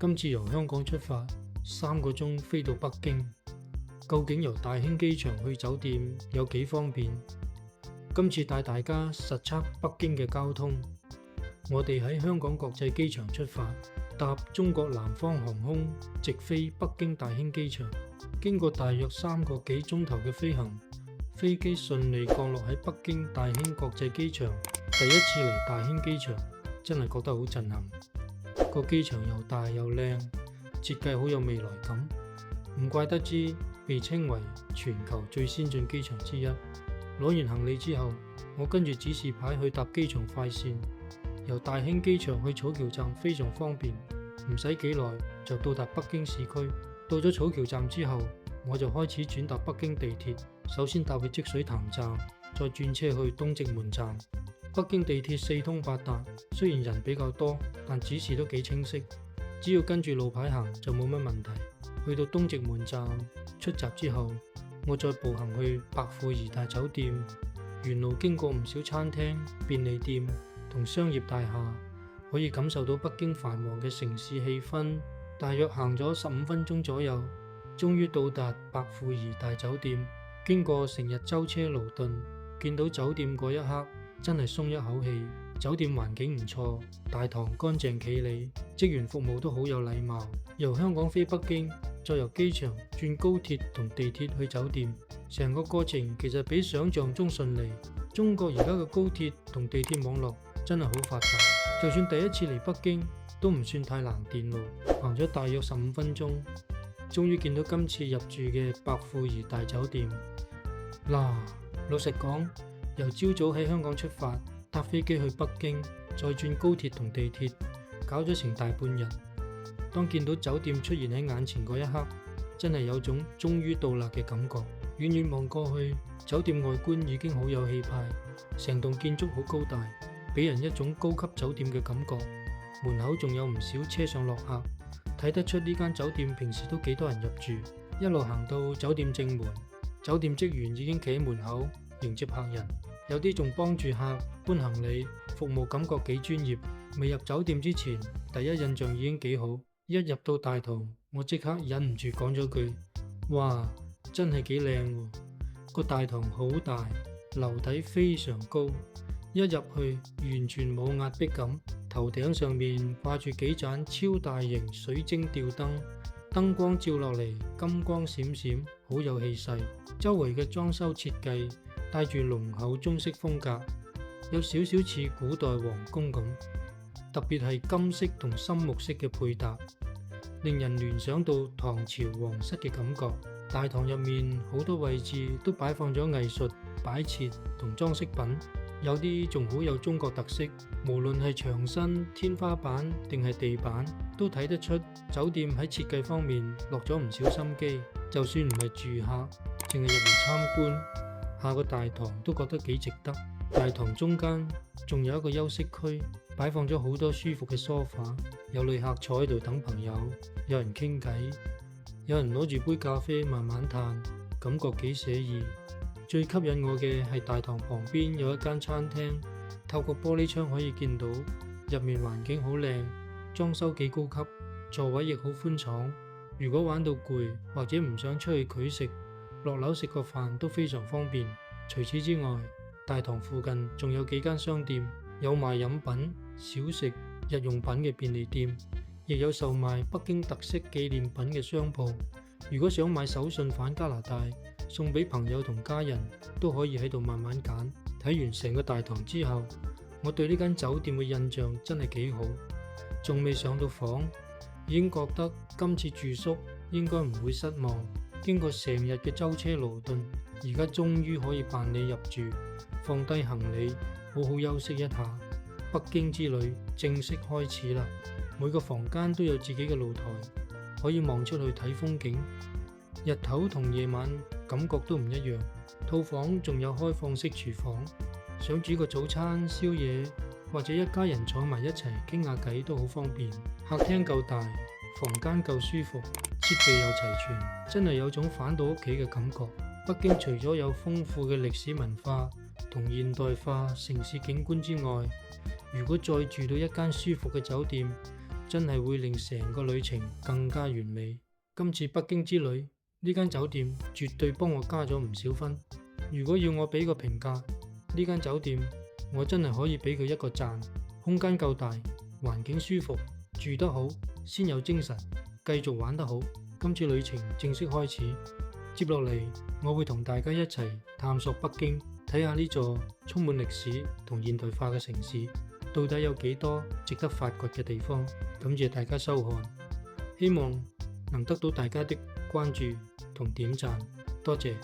今次由香港出發3個鐘飛到北京，究竟由大興機場去酒店有幾方便？今次帶大家實測北京嘅交通。我哋喺香港國際機場出發，搭中國南方航空直飛北京大興機場，經過大約3個幾鐘頭嘅飛行，飛機順利降落喺北京大興國際機場。第一次嚟大興機場，真係覺得好震撼。個機場又大又靚，設計好有未來感，唔怪得之被稱為全球最先進機場之一。攞完行李之後，我跟住指示牌去搭機場快線，由大興機場去草橋站非常方便，唔使幾耐就到達北京市區。到咗草橋站之後，我就開始轉搭北京地鐵，首先搭去積水潭站，再轉車去東直門站。北京地鐵四通八達，雖然人比較多，但指示都幾清晰，只要跟住路牌行就冇乜問題。去到東直門站出閘之後，我再步行去白富怡大酒店，沿路經過唔少餐廳、便利店同商業大廈，可以感受到北京繁忙嘅城市氣氛。大約行咗15分鐘左右，終於到達白富怡大酒店。經過成日舟車勞頓，見到酒店嗰一刻，真係鬆一口氣。酒店環境唔錯，大堂乾淨企理，職員服務都好有禮貌。由香港飛北京，再由機場轉高鐵同地鐵去酒店，成個過程其實比想象中順利。中國而家嘅高鐵同地鐵網絡真係好發達，就算第一次嚟北京都唔算太難電路。行咗大約15分鐘，終於見到今次入住嘅白富怡大酒店。嗱，老實講，由朝早喺香港出發，搭飛機去北京，再轉高鐵同地鐵，搞咗成大半日。當見到酒店出現喺眼前嗰一刻，真係有種終於到啦嘅感覺。遠遠望過去，酒店外觀已經好有氣派，成棟建築好高大，俾人一種高級酒店嘅感覺。門口仲有唔少車上落客，睇得出呢間酒店平時都幾多人入住。一路行到酒店正門，酒店職員已經企喺門口迎接客人，有啲仲幫住客搬行李，服務感覺幾專業。未入酒店之前，第一印象已經幾好。一入到大堂，我即刻忍唔住講咗句：哇，真係幾靚喎！個大堂好大，樓體非常高，一入去完全冇壓迫感。頭頂上面掛住幾盞超大型水晶吊燈，燈光照落嚟金光閃閃，好有氣勢。周圍嘅裝修設計帶住濃厚中式風格，有少少似古代皇宮咁。特別係金色同深木色嘅配搭，令人聯想到唐朝皇室嘅感覺。大堂入面好多位置都擺放咗藝術擺設同裝飾品，有啲仲好有中國特色。無論係牆身、天花板定係地板，都睇得出酒店喺設計方面落咗唔少心機。就算唔係住客，淨係入嚟參觀下個大堂都覺得幾值得。大堂中間仲有一個休息區，擺放咗好多舒服嘅梳化，有旅客坐喺度等朋友，有人傾偈，有人攞住杯咖啡慢慢嘆，感覺幾寫意。最吸引我嘅係大堂旁邊有一間餐廳，透過玻璃窗可以見到入面環境好靚，裝修幾高級，座位亦好寬敞。如果玩到攰或者唔想出去拒食，落樓食個飯都非常方便。除此之外，大堂附近仲有幾間商店，有賣飲品、小食、日用品嘅便利店，亦有售賣北京特色紀念品嘅商鋪。如果想買手信返加拿大送俾朋友同家人，都可以喺度慢慢揀。睇完成個大堂之後，我對呢間酒店嘅印象真係幾好。仲未上到房，已經覺得今次住宿應該唔會失望。經過成日嘅舟車勞頓，而家終於可以辦理入住，放低行李，好好休息一下。北京之旅正式開始啦！每個房間都有自己嘅露台，可以望出去睇風景。日頭同夜晚感覺都唔一樣。套房仲有開放式廚房，想煮個早餐、宵夜，或者一家人坐埋一齊傾下偈都好方便。客廳夠大，房間夠舒服，設備又齊全，真係有種返到屋企嘅感覺。北京除咗有豐富嘅歷史文化同現代化城市景觀之外，如果再住到一間舒服嘅酒店，真係會令成個旅程更加完美。今次北京之旅，呢間酒店絕對幫我加咗唔少分。如果要我俾個評價，呢間酒店我真係可以俾佢一個讚。空間夠大，環境舒服，住得好，先有精神繼續玩得好。今次旅程正式開始，接落嚟我會同大家一齊探索北京，睇下呢座充滿歷史同現代化嘅城市到底有幾多值得發掘嘅地方。感謝大家收看，希望能得到大家的關注同點讚，多謝。